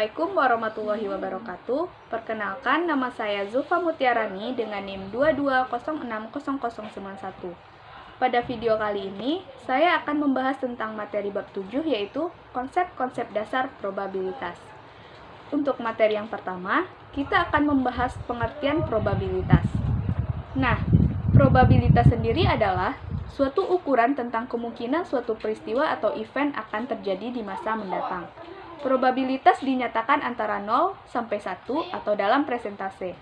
Assalamualaikum warahmatullahi wabarakatuh. Perkenalkan, nama saya Zulfa Mutiarani dengan NIM 22060091. Pada video kali ini, saya akan membahas tentang materi bab 7, yaitu konsep-konsep dasar probabilitas. Untuk materi yang pertama, kita akan membahas pengertian probabilitas. Nah, probabilitas sendiri adalah suatu ukuran tentang kemungkinan suatu peristiwa atau event akan terjadi di masa mendatang. Probabilitas dinyatakan antara 0 sampai 1 atau dalam persentase.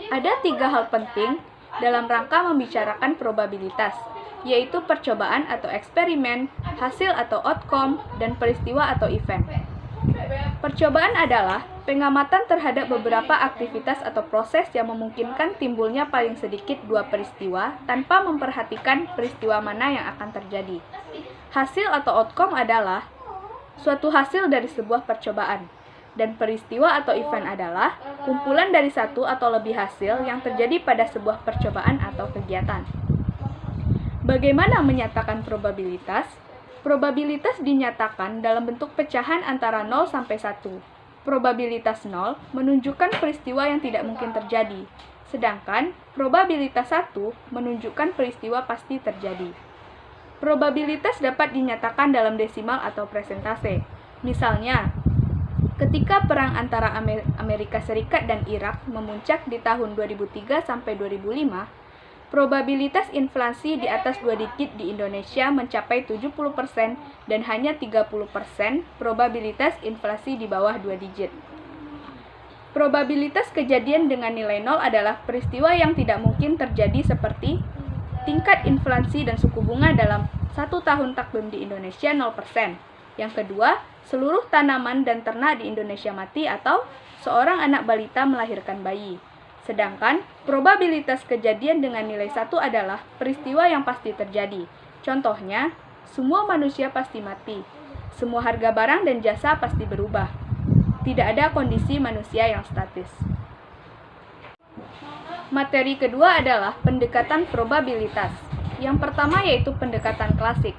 Ada 3 hal penting dalam rangka membicarakan probabilitas, yaitu percobaan atau eksperimen, hasil atau outcome, dan peristiwa atau event. Percobaan adalah pengamatan terhadap beberapa aktivitas atau proses yang memungkinkan timbulnya paling sedikit 2 peristiwa tanpa memperhatikan peristiwa mana yang akan terjadi. Hasil atau outcome adalah suatu hasil dari sebuah percobaan, dan peristiwa atau event adalah kumpulan dari satu atau lebih hasil yang terjadi pada sebuah percobaan atau kegiatan. Bagaimana menyatakan probabilitas? Probabilitas dinyatakan dalam bentuk pecahan antara 0 sampai 1. Probabilitas 0 menunjukkan peristiwa yang tidak mungkin terjadi, sedangkan probabilitas 1 menunjukkan peristiwa pasti terjadi. Probabilitas dapat dinyatakan dalam desimal atau persentase. Misalnya, ketika perang antara Amerika Serikat dan Irak memuncak di tahun 2003 sampai 2005, probabilitas inflasi di atas 2 digit di Indonesia mencapai 70% dan hanya 30% probabilitas inflasi di bawah 2 digit. Probabilitas kejadian dengan nilai 0 adalah peristiwa yang tidak mungkin terjadi seperti tingkat inflasi dan suku bunga dalam 1 tahun takvim di Indonesia 0%. Yang kedua, seluruh tanaman dan ternak di Indonesia mati atau seorang anak balita melahirkan bayi. Sedangkan, probabilitas kejadian dengan nilai 1 adalah peristiwa yang pasti terjadi. Contohnya, semua manusia pasti mati. Semua harga barang dan jasa pasti berubah. Tidak ada kondisi manusia yang statis. Materi kedua adalah pendekatan probabilitas. Yang pertama yaitu pendekatan klasik.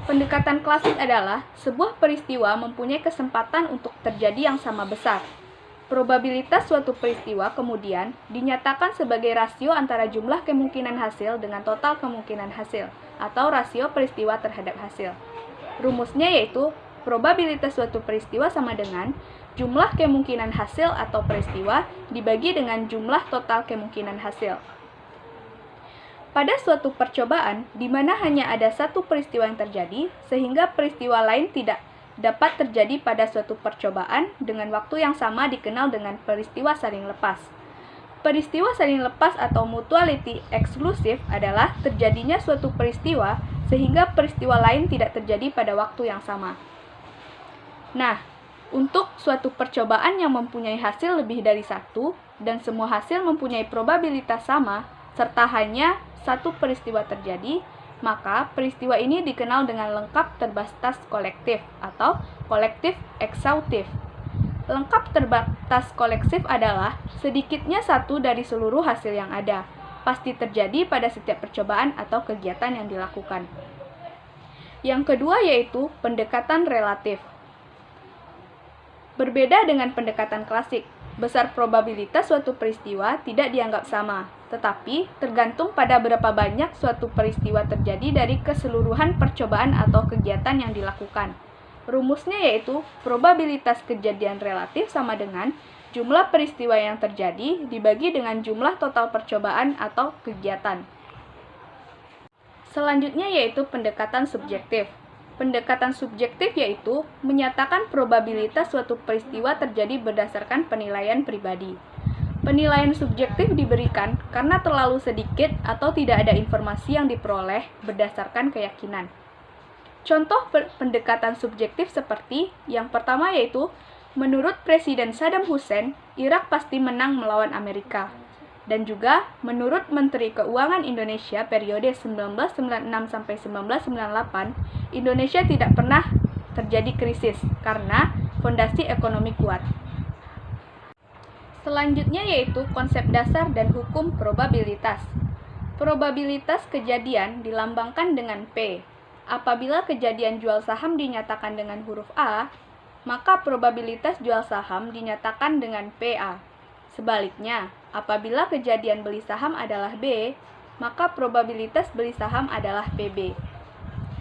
Pendekatan klasik adalah sebuah peristiwa mempunyai kesempatan untuk terjadi yang sama besar. Probabilitas suatu peristiwa kemudian dinyatakan sebagai rasio antara jumlah kemungkinan hasil dengan total kemungkinan hasil, atau rasio peristiwa terhadap hasil. Rumusnya yaitu probabilitas suatu peristiwa sama dengan jumlah kemungkinan hasil atau peristiwa dibagi dengan jumlah total kemungkinan hasil. Pada suatu percobaan, di mana hanya ada satu peristiwa yang terjadi, sehingga peristiwa lain tidak dapat terjadi pada suatu percobaan dengan waktu yang sama dikenal dengan peristiwa saling lepas. Peristiwa saling lepas atau mutuality exclusive adalah terjadinya suatu peristiwa sehingga peristiwa lain tidak terjadi pada waktu yang sama. Nah, untuk suatu percobaan yang mempunyai hasil lebih dari satu, dan semua hasil mempunyai probabilitas sama, serta hanya satu peristiwa terjadi, maka peristiwa ini dikenal dengan lengkap terbatas kolektif atau kolektif ekshaustif. Lengkap terbatas kolektif adalah sedikitnya satu dari seluruh hasil yang ada, pasti terjadi pada setiap percobaan atau kegiatan yang dilakukan. Yang kedua yaitu pendekatan relatif. Berbeda dengan pendekatan klasik, besar probabilitas suatu peristiwa tidak dianggap sama, tetapi tergantung pada berapa banyak suatu peristiwa terjadi dari keseluruhan percobaan atau kegiatan yang dilakukan. Rumusnya yaitu probabilitas kejadian relatif sama dengan jumlah peristiwa yang terjadi dibagi dengan jumlah total percobaan atau kegiatan. Selanjutnya yaitu pendekatan subjektif. Pendekatan subjektif yaitu menyatakan probabilitas suatu peristiwa terjadi berdasarkan penilaian pribadi. Penilaian subjektif diberikan karena terlalu sedikit atau tidak ada informasi yang diperoleh berdasarkan keyakinan. Contoh pendekatan subjektif seperti yang pertama yaitu, menurut Presiden Saddam Hussein, Irak pasti menang melawan Amerika. Dan juga, menurut Menteri Keuangan Indonesia periode 1996 sampai 1998, Indonesia tidak pernah terjadi krisis karena fondasi ekonomi kuat. Selanjutnya yaitu konsep dasar dan hukum probabilitas. Probabilitas kejadian dilambangkan dengan P. Apabila kejadian jual saham dinyatakan dengan huruf A, maka probabilitas jual saham dinyatakan dengan PA. Sebaliknya, apabila kejadian beli saham adalah B, maka probabilitas beli saham adalah PB.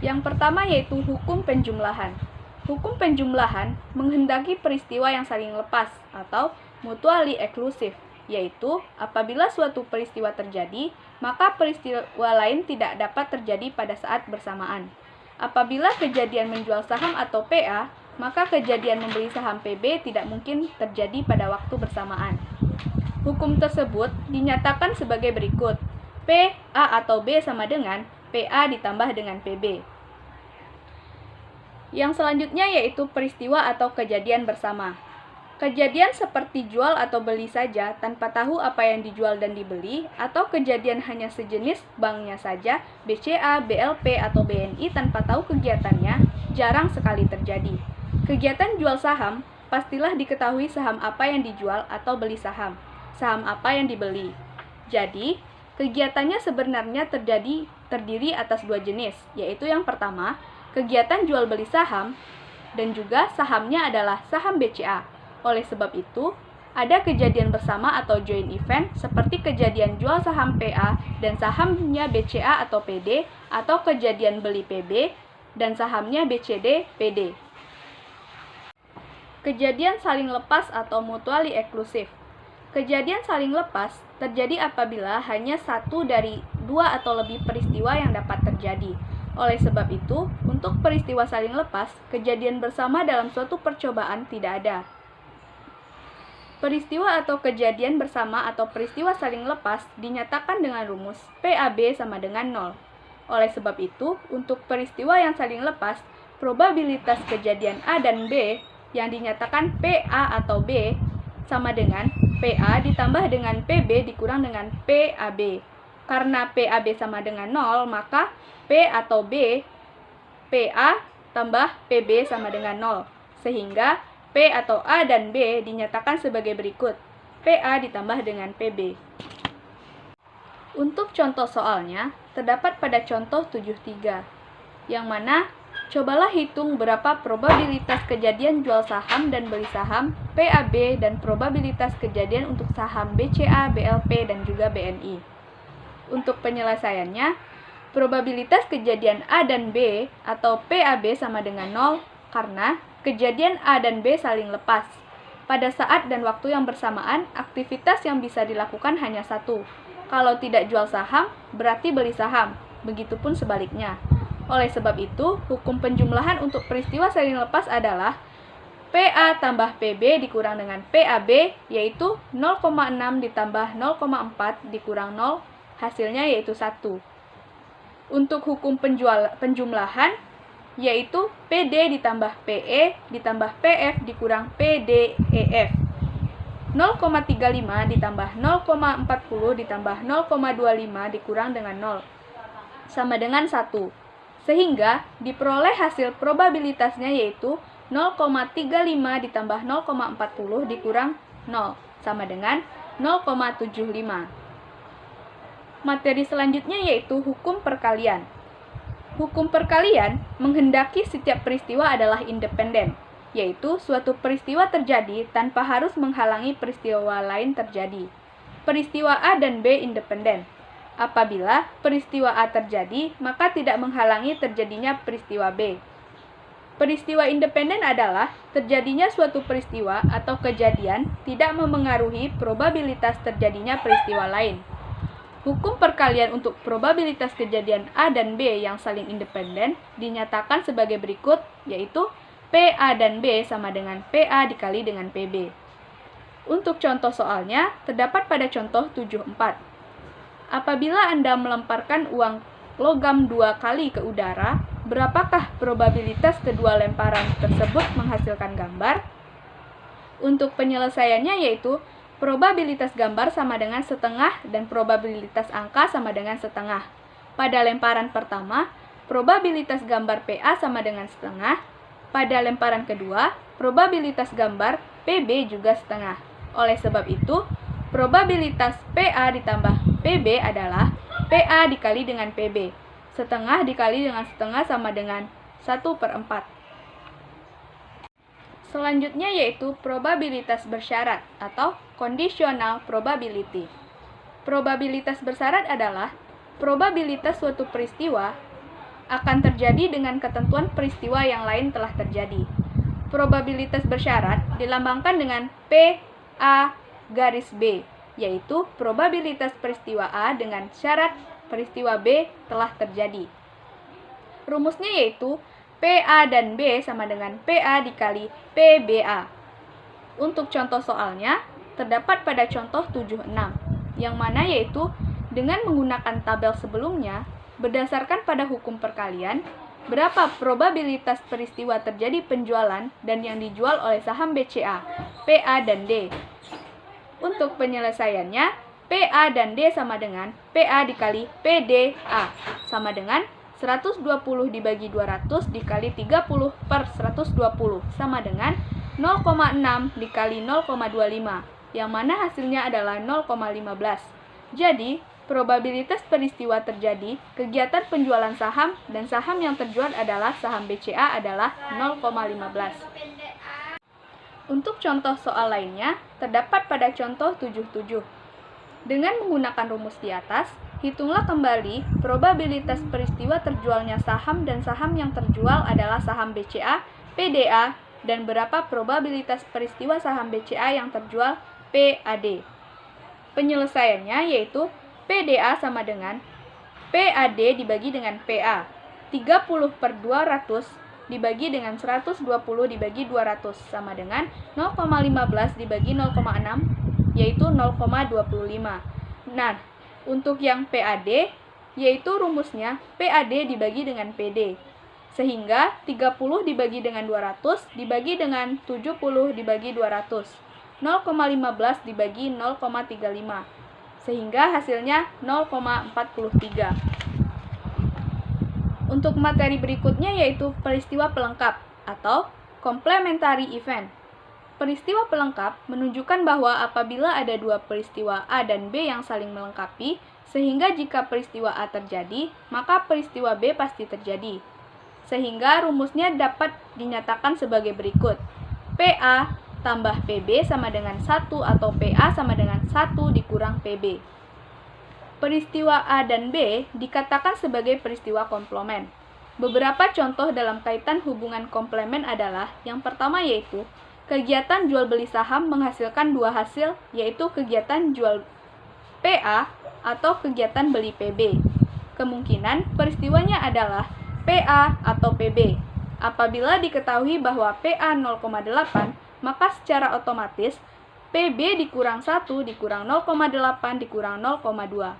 Yang pertama yaitu hukum penjumlahan. Hukum penjumlahan menghendaki peristiwa yang saling lepas atau mutually exclusive, yaitu apabila suatu peristiwa terjadi, maka peristiwa lain tidak dapat terjadi pada saat bersamaan. Apabila kejadian menjual saham atau PA, maka kejadian membeli saham PB tidak mungkin terjadi pada waktu bersamaan. Hukum tersebut dinyatakan sebagai berikut. P, A atau B sama dengan PA ditambah dengan PB. Yang selanjutnya yaitu peristiwa atau kejadian bersama. Kejadian seperti jual atau beli saja tanpa tahu apa yang dijual dan dibeli, atau kejadian hanya sejenis banknya saja, BCA, BLP, atau BNI tanpa tahu kegiatannya, jarang sekali terjadi. Kegiatan jual saham, pastilah diketahui saham apa yang dijual atau beli saham apa yang dibeli. Jadi, kegiatannya sebenarnya terdiri atas dua jenis, yaitu yang pertama, kegiatan jual beli saham, dan juga sahamnya adalah saham BCA. Oleh sebab itu, ada kejadian bersama atau joint event seperti kejadian jual saham PA dan sahamnya BCA atau PD, atau kejadian beli PB dan sahamnya BCD, PD. Kejadian saling lepas atau mutually exclusive. Kejadian saling lepas terjadi apabila hanya satu dari dua atau lebih peristiwa yang dapat terjadi. Oleh sebab itu, untuk peristiwa saling lepas, kejadian bersama dalam suatu percobaan tidak ada. Peristiwa atau kejadian bersama atau peristiwa saling lepas dinyatakan dengan rumus PAB sama dengan 0. Oleh sebab itu, untuk peristiwa yang saling lepas, probabilitas kejadian A dan B yang dinyatakan PA atau B sama dengan PA ditambah dengan PB dikurang dengan PAB. Karena PAB sama dengan 0, maka P atau B, PA tambah PB sama dengan 0. Sehingga P atau A dan B dinyatakan sebagai berikut. PA ditambah dengan PB. Untuk contoh soalnya, terdapat pada contoh 73, yang mana cobalah hitung berapa probabilitas kejadian jual saham dan beli saham PAB dan probabilitas kejadian untuk saham BCA, BLP, dan juga BNI. Untuk penyelesaiannya, probabilitas kejadian A dan B atau PAB sama dengan 0 karena kejadian A dan B saling lepas. Pada saat dan waktu yang bersamaan, aktivitas yang bisa dilakukan hanya satu. Kalau tidak jual saham, berarti beli saham. Begitupun sebaliknya. Oleh sebab itu, hukum penjumlahan untuk peristiwa saling lepas adalah PA tambah PB dikurang dengan PAB, yaitu 0,6 ditambah 0,4 dikurang 0, hasilnya yaitu 1. Untuk hukum penjumlahan, yaitu PD ditambah PE ditambah PF dikurang PDEF. 0,35 ditambah 0,40 ditambah 0,25 dikurang dengan 0, sama dengan 1. Sehingga diperoleh hasil probabilitasnya yaitu 0,35 ditambah 0,40 dikurang 0, sama dengan 0,75. Materi selanjutnya yaitu hukum perkalian. Hukum perkalian menghendaki setiap peristiwa adalah independen, yaitu suatu peristiwa terjadi tanpa harus menghalangi peristiwa lain terjadi. Peristiwa A dan B independen. Apabila peristiwa A terjadi, maka tidak menghalangi terjadinya peristiwa B. Peristiwa independen adalah terjadinya suatu peristiwa atau kejadian tidak memengaruhi probabilitas terjadinya peristiwa lain. Hukum perkalian untuk probabilitas kejadian A dan B yang saling independen dinyatakan sebagai berikut, yaitu PA dan B sama dengan PA dikali dengan PB. Untuk contoh soalnya, terdapat pada contoh 74. Apabila Anda melemparkan uang logam 2 kali ke udara, berapakah probabilitas kedua lemparan tersebut menghasilkan gambar? Untuk penyelesaiannya yaitu probabilitas gambar sama dengan setengah dan probabilitas angka sama dengan setengah. Pada lemparan pertama, probabilitas gambar PA sama dengan setengah. Pada lemparan kedua, probabilitas gambar PB juga setengah. Oleh sebab itu, probabilitas PA ditambah PB adalah PA dikali dengan PB. Setengah dikali dengan setengah sama dengan 1/4. Selanjutnya yaitu probabilitas bersyarat atau conditional probability. Probabilitas bersyarat adalah probabilitas suatu peristiwa akan terjadi dengan ketentuan peristiwa yang lain telah terjadi. Probabilitas bersyarat dilambangkan dengan P, A, garis B, yaitu probabilitas peristiwa A dengan syarat peristiwa B telah terjadi. Rumusnya yaitu PA dan B sama dengan PA dikali PBA. Untuk contoh soalnya, terdapat pada contoh 76, yang mana yaitu dengan menggunakan tabel sebelumnya, berdasarkan pada hukum perkalian, berapa probabilitas peristiwa terjadi penjualan dan yang dijual oleh saham BCA, PA dan D. Untuk penyelesaiannya, PA dan D sama dengan PA dikali PDA, sama dengan 120 dibagi 200 dikali 30 per 120, sama dengan 0,6 dikali 0,25, yang mana hasilnya adalah 0,15. Jadi, probabilitas peristiwa terjadi kegiatan penjualan saham dan saham yang terjual adalah saham BCA adalah 0,15. Untuk contoh soal lainnya, terdapat pada contoh 77. Dengan menggunakan rumus di atas, hitunglah kembali probabilitas peristiwa terjualnya saham dan saham yang terjual adalah saham BCA, PDA, dan berapa probabilitas peristiwa saham BCA yang terjual PAD. Penyelesaiannya yaitu PDA sama dengan PAD dibagi dengan PA. 30 per 200 dibagi dengan 120 dibagi 200 sama dengan 0,15 dibagi 0,6 yaitu 0,25. Nah, untuk yang PAD yaitu rumusnya PAD dibagi dengan PD. Sehingga 30 dibagi dengan 200 dibagi dengan 70 dibagi 200. 0,15 dibagi 0,35. Sehingga hasilnya 0,43. Untuk materi berikutnya yaitu peristiwa pelengkap atau complementary event. Peristiwa pelengkap menunjukkan bahwa apabila ada dua peristiwa A dan B yang saling melengkapi, sehingga jika peristiwa A terjadi, maka peristiwa B pasti terjadi. Sehingga rumusnya dapat dinyatakan sebagai berikut. PA tambah PB sama dengan 1 atau PA sama dengan 1 dikurang PB. Peristiwa A dan B dikatakan sebagai peristiwa komplement. Beberapa contoh dalam kaitan hubungan komplement adalah yang pertama yaitu kegiatan jual beli saham menghasilkan dua hasil, yaitu kegiatan jual PA atau kegiatan beli PB. Kemungkinan peristiwanya adalah PA atau PB. Apabila diketahui bahwa PA 0,8, maka secara otomatis PB dikurang 1 dikurang 0,8 dikurang 0,2.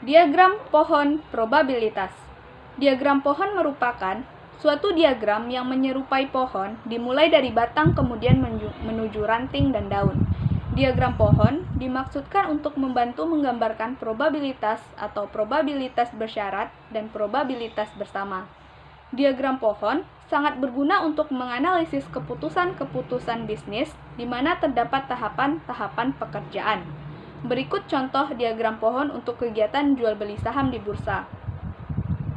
Diagram pohon probabilitas. Diagram pohon merupakan suatu diagram yang menyerupai pohon dimulai dari batang kemudian menuju ranting dan daun. Diagram pohon dimaksudkan untuk membantu menggambarkan probabilitas atau probabilitas bersyarat dan probabilitas bersama. Diagram pohon sangat berguna untuk menganalisis keputusan-keputusan bisnis di mana terdapat tahapan-tahapan pekerjaan. Berikut contoh diagram pohon untuk kegiatan jual beli saham di bursa.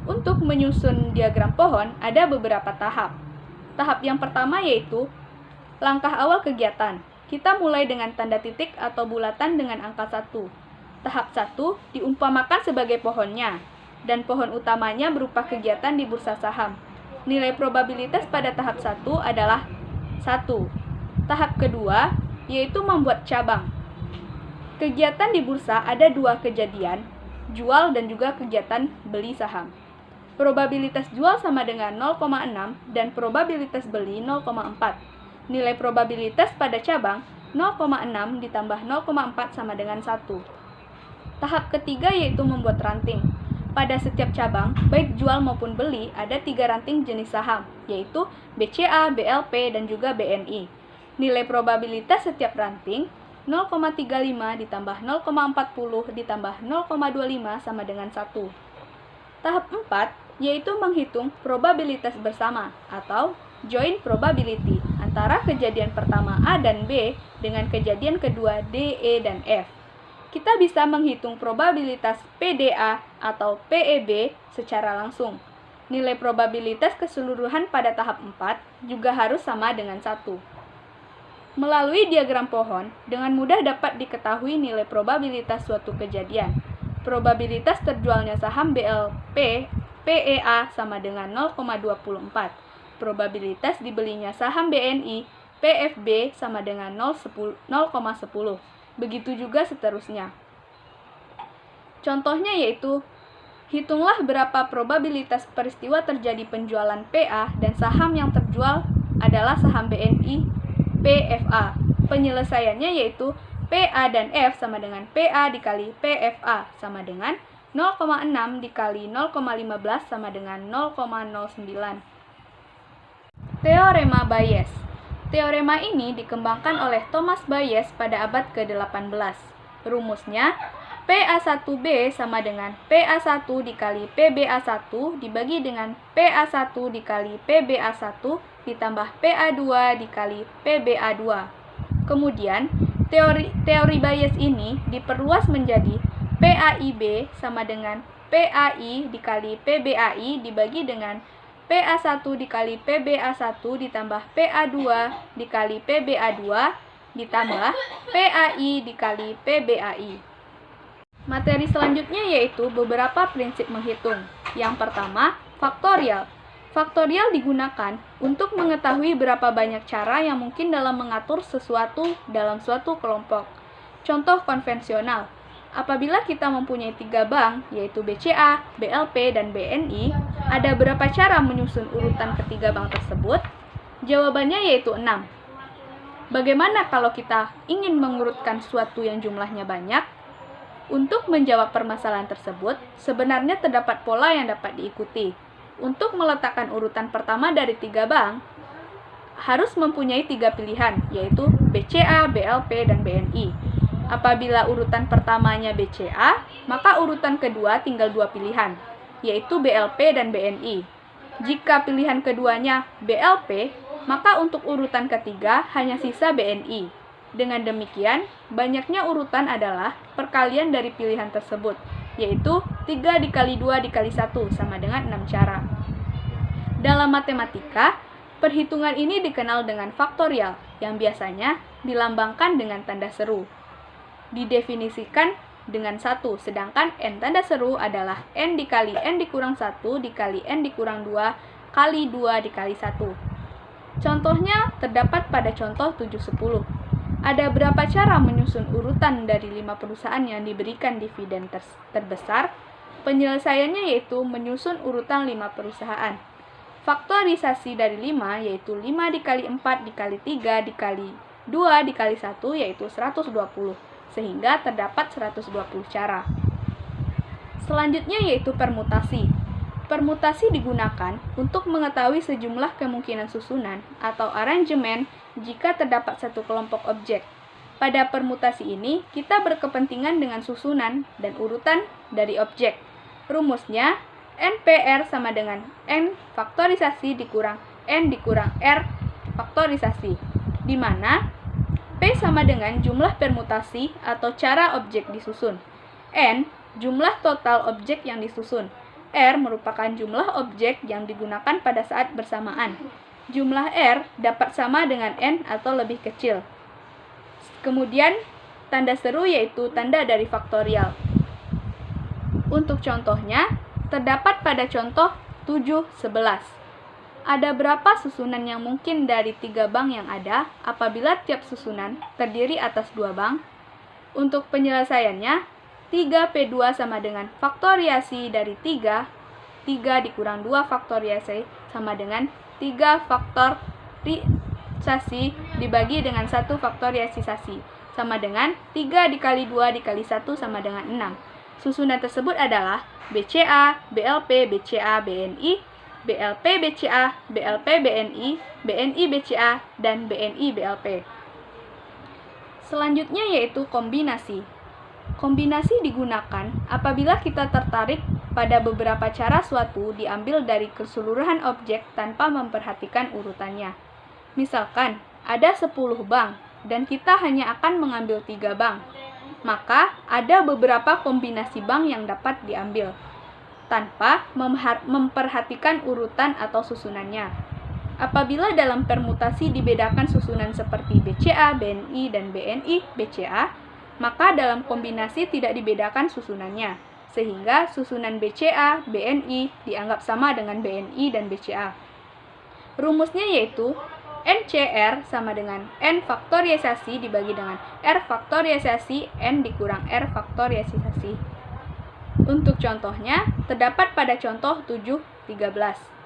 Untuk menyusun diagram pohon ada beberapa tahap. Tahap yang pertama yaitu langkah awal kegiatan. Kita mulai dengan tanda titik atau bulatan dengan angka 1. Tahap 1 diumpamakan sebagai pohonnya, dan pohon utamanya berupa kegiatan di bursa saham. Nilai probabilitas pada tahap 1 adalah 1. Tahap kedua yaitu membuat cabang. Kegiatan di bursa ada dua kejadian, jual dan juga kegiatan beli saham. Probabilitas jual sama dengan 0,6 dan probabilitas beli 0,4. Nilai probabilitas pada cabang 0,6 ditambah 0,4 sama dengan 1. Tahap ketiga yaitu membuat ranting. Pada setiap cabang, baik jual maupun beli, ada 3 ranting jenis saham, yaitu BCA, BLP, dan juga BNI. Nilai probabilitas setiap ranting 0,35 ditambah 0,40 ditambah 0,25 sama dengan 1. Tahap 4 yaitu menghitung probabilitas bersama atau joint probability antara kejadian pertama A dan B dengan kejadian kedua D, E, dan F. Kita bisa menghitung probabilitas PDA atau PEB secara langsung. nilai probabilitas keseluruhan pada tahap 4 juga harus sama dengan 1. Melalui diagram pohon, dengan mudah dapat diketahui nilai probabilitas suatu kejadian. Probabilitas terjualnya saham BLP PEA sama dengan 0,24. Probabilitas dibelinya saham BNI PFB sama dengan 0,10. Begitu juga seterusnya. Contohnya yaitu, hitunglah berapa probabilitas peristiwa terjadi penjualan PA dan saham yang terjual adalah saham BNI PFA. Penyelesaiannya yaitu PA dan F sama dengan PA dikali PFA sama dengan 0,6 dikali 0,15 sama dengan 0,09. Teorema Bayes. Teorema ini dikembangkan oleh Thomas Bayes pada abad ke-18. Rumusnya, PA1B sama dengan PA1 dikali PBA1 dibagi dengan PA1 dikali PBA1 ditambah PA2 dikali PBA2. Kemudian, teori Bayes ini diperluas menjadi PAIB sama dengan PAI dikali PBAI dibagi dengan PA1 dikali PBA1 ditambah PA2 dikali PBA2 ditambah PAI dikali PBAI. Materi selanjutnya yaitu beberapa prinsip menghitung. Yang pertama, faktorial. Faktorial digunakan untuk mengetahui berapa banyak cara yang mungkin dalam mengatur sesuatu dalam suatu kelompok. Contoh konvensional. Apabila kita mempunyai 3 bank, yaitu BCA, BLP, dan BNI, ada berapa cara menyusun urutan ketiga bank tersebut? Jawabannya yaitu 6. Bagaimana kalau kita ingin mengurutkan suatu yang jumlahnya banyak? Untuk menjawab permasalahan tersebut, sebenarnya terdapat pola yang dapat diikuti. Untuk meletakkan urutan pertama dari 3 bank, harus mempunyai 3 pilihan, yaitu BCA, BLP, dan BNI. Apabila urutan pertamanya BCA, maka urutan kedua tinggal 2 pilihan, yaitu BLP dan BNI. Jika pilihan keduanya BLP, maka untuk urutan ketiga hanya sisa BNI. Dengan demikian, banyaknya urutan adalah perkalian dari pilihan tersebut, yaitu 3 dikali 2 dikali 1 sama dengan 6 cara. Dalam matematika, perhitungan ini dikenal dengan faktorial, yang biasanya dilambangkan dengan tanda seru. Didefinisikan dengan 1, sedangkan n tanda seru adalah n dikali n dikurang 1 dikali n dikurang 2 kali 2 dikali 1. Contohnya terdapat pada contoh 710. Ada berapa cara menyusun urutan dari 5 perusahaan yang diberikan dividen terbesar? Penyelesaiannya yaitu menyusun urutan 5 perusahaan. Faktorisasi dari 5 yaitu 5 dikali 4 dikali 3 dikali 2 dikali 1 yaitu 120. Sehingga terdapat 120 cara. Selanjutnya yaitu permutasi. Permutasi digunakan untuk mengetahui sejumlah kemungkinan susunan atau aransemen jika terdapat satu kelompok objek. Pada permutasi ini, kita berkepentingan dengan susunan dan urutan dari objek. Rumusnya, NPR sama dengan N faktorisasi dikurang N dikurang R faktorisasi, di mana P sama dengan jumlah permutasi atau cara objek disusun. N, jumlah total objek yang disusun. R merupakan jumlah objek yang digunakan pada saat bersamaan. Jumlah R dapat sama dengan N atau lebih kecil. Kemudian, tanda seru yaitu tanda dari faktorial. Untuk contohnya, terdapat pada contoh 711. Ada berapa susunan yang mungkin dari 3 bank yang ada apabila tiap susunan terdiri atas 2 bank? Untuk penyelesaiannya, 3P2 sama dengan faktoriasi dari 3 dikurang 2 faktoriasi sama dengan 3 faktorisasi dibagi dengan 1 faktoriasi sama dengan 3 dikali 2 dikali 1 sama dengan 6. Susunan tersebut adalah BCA, BLP, BCA, BNI, BLP BCA, BLP BNI, BNI BCA, dan BNI BLP. Selanjutnya yaitu kombinasi. Kombinasi digunakan apabila kita tertarik pada beberapa cara suatu diambil dari keseluruhan objek tanpa memperhatikan urutannya. Misalkan, ada 10 bank, dan kita hanya akan mengambil 3 bank. Maka, ada beberapa kombinasi bank yang dapat diambil. tanpa memperhatikan urutan atau susunannya. Apabila dalam permutasi dibedakan susunan seperti BCA, BNI, dan BNI, BCA, maka dalam kombinasi tidak dibedakan susunannya, sehingga susunan BCA, BNI dianggap sama dengan BNI dan BCA. Rumusnya yaitu NCR sama dengan N faktorialisasi dibagi dengan R faktorialisasi N dikurang R faktorialisasi. Untuk contohnya, terdapat pada contoh 7.13.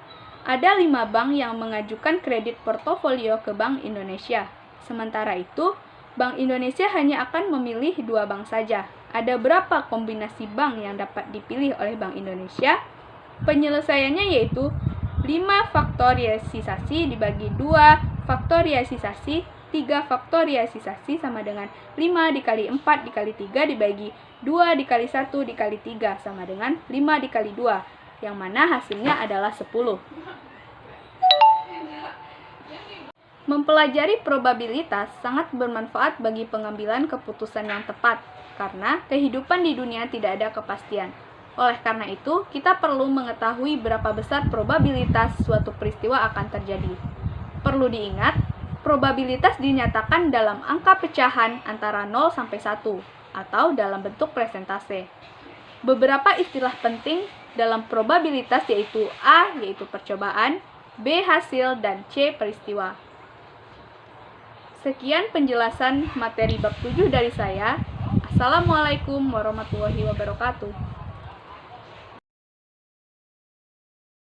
Ada 5 bank yang mengajukan kredit portofolio ke Bank Indonesia. Sementara itu, Bank Indonesia hanya akan memilih 2 bank saja. Ada berapa kombinasi bank yang dapat dipilih oleh Bank Indonesia? Penyelesaiannya yaitu 5 faktorialisasi dibagi 2 faktorialisasi, 3 faktorialisasi sama dengan 5 dikali 4 dikali 3 dibagi 2 dikali 1 dikali 3 sama dengan 5 dikali 2. Yang mana hasilnya adalah 10. Mempelajari probabilitas sangat bermanfaat bagi pengambilan keputusan yang tepat, karena kehidupan di dunia tidak ada kepastian. Oleh karena itu, kita perlu mengetahui berapa besar probabilitas suatu peristiwa akan terjadi. Perlu diingat, probabilitas dinyatakan dalam angka pecahan antara 0 sampai 1, atau dalam bentuk persentase. Beberapa istilah penting dalam probabilitas yaitu A yaitu percobaan, B hasil, dan C peristiwa. Sekian penjelasan materi bab 7 dari saya. Assalamualaikum warahmatullahi wabarakatuh.